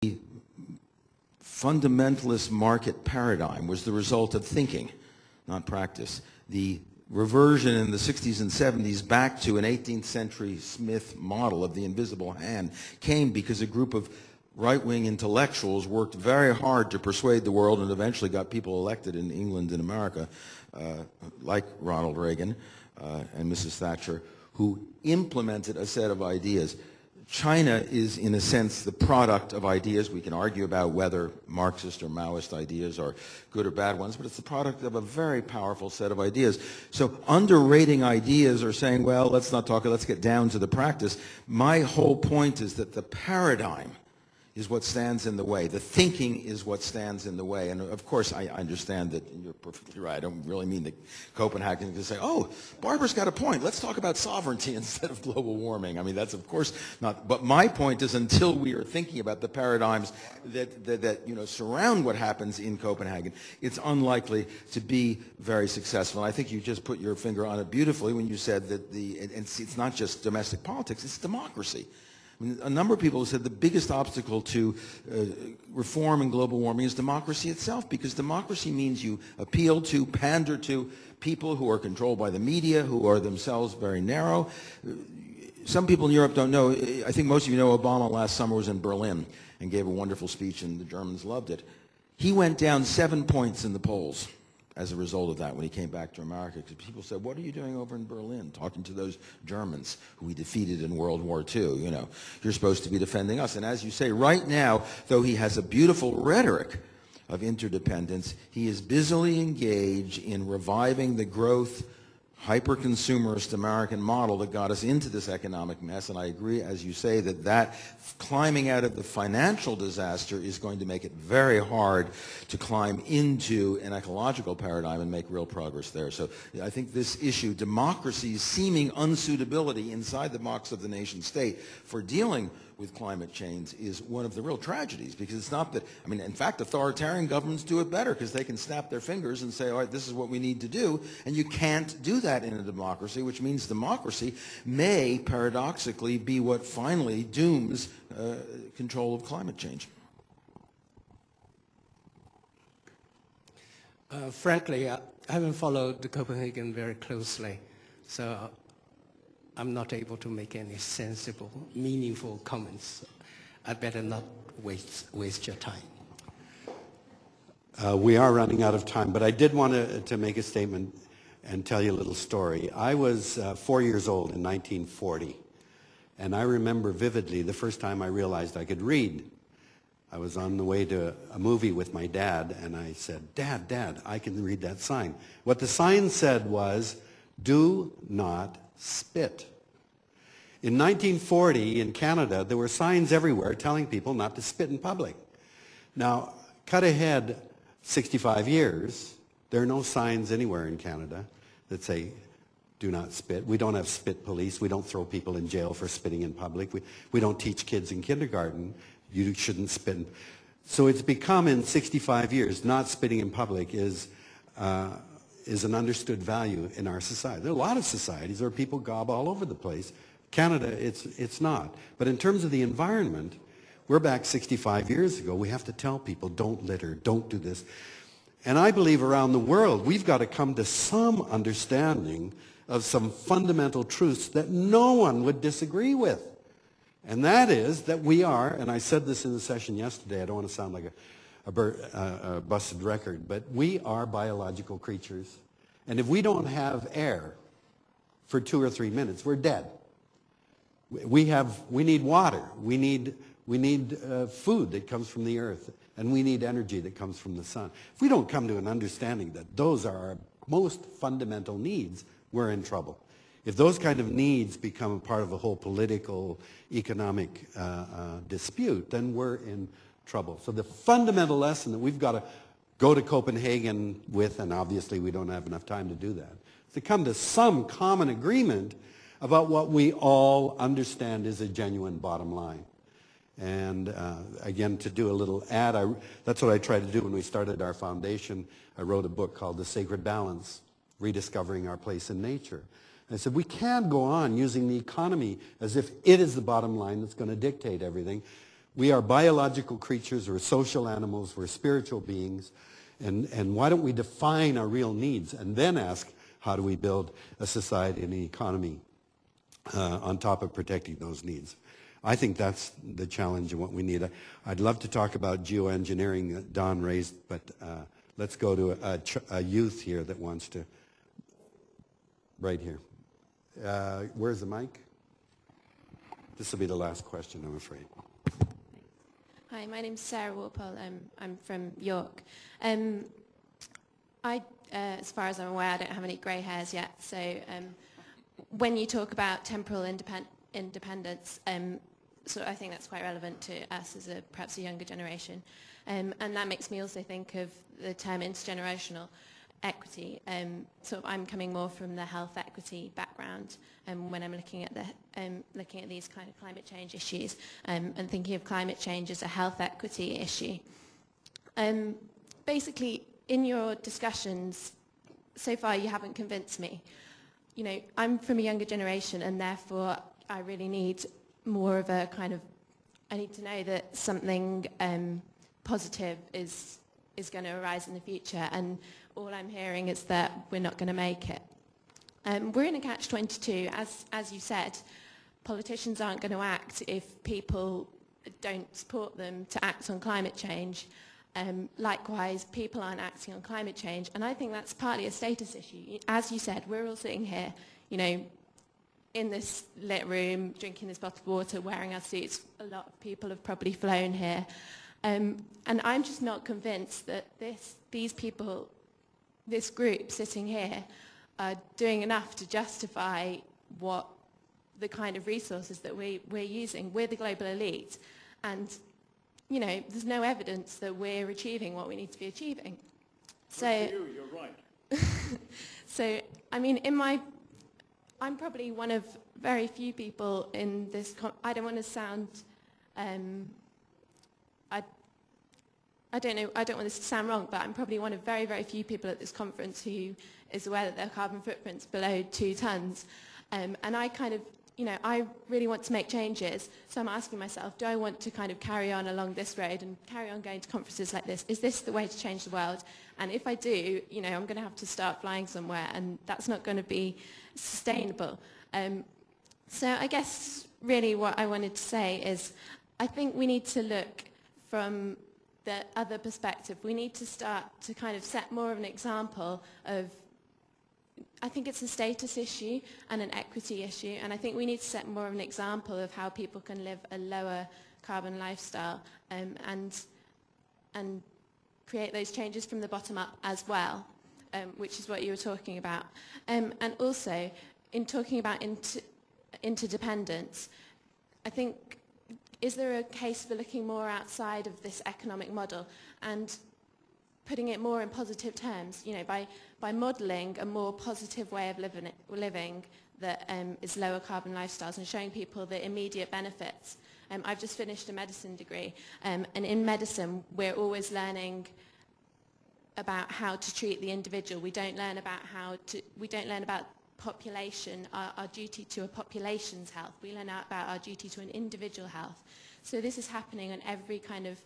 The fundamentalist market paradigm was the result of thinking, not practice. The reversion in the 60s and 70s back to an 18th century Smith model of the invisible hand came because a group of right-wing intellectuals worked very hard to persuade the world and eventually got people elected in England and America, like Ronald Reagan and Mrs. Thatcher, who implemented a set of ideas. China is, in a sense, the product of ideas. We can argue about whether Marxist or Maoist ideas are good or bad ones, but it's the product of a very powerful set of ideas. So underrating ideas or saying, well, let's not talk, let's get down to the practice. My whole point is that the paradigm is what stands in the way. The thinking is what stands in the way. And of course, I understand that you're perfectly right. I don't really mean that Copenhagen to say, oh, Barber's got a point. Let's talk about sovereignty instead of global warming. I mean, that's of course not. But my point is, until we are thinking about the paradigms that surround what happens in Copenhagen, it's unlikely to be very successful. And I think you just put your finger on it beautifully when you said that it's not just domestic politics, it's democracy. I mean, a number of people have said the biggest obstacle to reform and global warming is democracy itself, because democracy means you appeal to, pander to people who are controlled by the media, who are themselves very narrow. Some people in Europe don't know. I think most of you know Obama last summer was in Berlin and gave a wonderful speech, and the Germans loved it. He went down 7 points in the polls as a result of that when he came back to America, because people said, what are you doing over in Berlin talking to those Germans who we defeated in World War II? You know, you're supposed to be defending us. And as you say, right now, though he has a beautiful rhetoric of interdependence, he is busily engaged in reviving the growth, hyper-consumerist American model that got us into this economic mess. And I agree, as you say, that climbing out of the financial disaster is going to make it very hard to climb into an ecological paradigm and make real progress there. So I think this issue, democracy's seeming unsuitability inside the box of the nation state for dealing with climate change, is one of the real tragedies, because it's not that, I mean, in fact, authoritarian governments do it better because they can snap their fingers and say, all right, this is what we need to do, and you can't do that in a democracy, which means democracy may paradoxically be what finally dooms control of climate change. Frankly, I haven't followed the Copenhagen very closely, so I'm not able to make any sensible, meaningful comments. I'd better not waste your time. We are running out of time, but I did want to make a statement and tell you a little story. I was 4 years old in 1940, and I remember vividly the first time I realized I could read. I was on the way to a movie with my dad, and I said, Dad, I can read that sign. What the sign said was, do not spit. In 1940 in Canada, there were signs everywhere telling people not to spit in public. Now, cut ahead 65 years, there are no signs anywhere in Canada that say, do not spit. We don't have spit police. We don't throw people in jail for spitting in public. We don't teach kids in kindergarten, you shouldn't spit. So it's become, in 65 years, not spitting in public is an understood value in our society. There are a lot of societies where people gob all over the place. Canada, it's not. But in terms of the environment, we're back 65 years ago. We have to tell people, don't litter, don't do this. And I believe around the world, we've got to come to some understanding of some fundamental truths that no one would disagree with. And that is that we are, and I said this in the session yesterday, I don't want to sound like a busted record, but we are biological creatures. And if we don't have air for 2 or 3 minutes, we're dead. We need water. We need food that comes from the earth. And we need energy that comes from the sun. If we don't come to an understanding that those are our most fundamental needs, we're in trouble. If those kind of needs become a part of a whole political, economic dispute, then we're in trouble. So the fundamental lesson that we've got to go to Copenhagen with, and obviously we don't have enough time to do that, is to come to some common agreement about what we all understand is a genuine bottom line. And again, to do a little ad, that's what I tried to do when we started our foundation. I wrote a book called The Sacred Balance, Rediscovering Our Place in Nature. And I said, we can't go on using the economy as if it is the bottom line that's going to dictate everything. We are biological creatures, we're social animals, we're spiritual beings, and why don't we define our real needs and then ask how do we build a society and an economy on top of protecting those needs. I think that's the challenge and what we need. I'd love to talk about geoengineering that Don raised, but let's go to a youth here that wants to, right here. Where's the mic? This will be the last question, I'm afraid. Hi, my name's Sarah Walpole. I'm from York. As far as I'm aware, I don't have any grey hairs yet. So when you talk about temporal independence, so I think that's quite relevant to us as perhaps a younger generation. And that makes me also think of the term intergenerational equity. Sort of I'm coming more from the health equity background when I'm looking at these kind of climate change issues and thinking of climate change as a health equity issue. Basically, in your discussions so far, you haven't convinced me. You know, I'm from a younger generation, and therefore I really need more of a kind of, I need to know that something positive is going to arise in the future, and all I'm hearing is that we're not going to make it. We're in a catch-22. As you said, politicians aren't going to act if people don't support them to act on climate change. Likewise, people aren't acting on climate change, and I think that's partly a status issue. As you said, we're all sitting here, you know, in this lit room, drinking this bottled water, wearing our suits. A lot of people have probably flown here. And I'm just not convinced that these people, this group sitting here, are doing enough to justify what the kind of resources that we're using. We're the global elite, and you know, there's no evidence that we're achieving what we need to be achieving. So you're right. So, I mean, I'm probably one of very few people in this. I don't want to sound. I don't know. I don't want this to sound wrong, but I'm probably one of very, very few people at this conference who is aware that their carbon footprint's below 2 tons. And I kind of, you know, I really want to make changes. So I'm asking myself, do I want to kind of carry on along this road and carry on going to conferences like this? Is this the way to change the world? And if I do, you know, I'm going to have to start flying somewhere, and that's not going to be sustainable. So I guess really what I wanted to say is I think we need to look from the other perspective. We need to start to kind of set more of an example of, I think it's a status issue and an equity issue, and I think we need to set more of an example of how people can live a lower carbon lifestyle and create those changes from the bottom up as well, which is what you were talking about. And also, in talking about interdependence, I think, is there a case for looking more outside of this economic model and putting it more in positive terms, you know, by modelling a more positive way of living that is lower carbon lifestyles and showing people the immediate benefits. I've just finished a medicine degree, and in medicine we're always learning about how to treat the individual. We don't learn about population, our duty to a population's health. We learn about our duty to an individual health. So this is happening on every kind of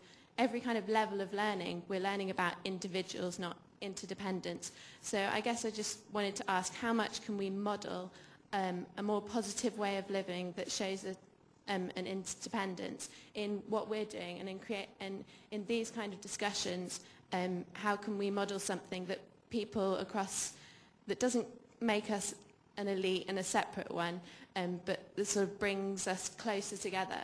level of learning. We're learning about individuals, not interdependence. So I guess I just wanted to ask, how much can we model a more positive way of living that shows an interdependence in what we're doing, and in these kind of discussions, how can we model something that people across, that doesn't make us an elite and a separate one, but that sort of brings us closer together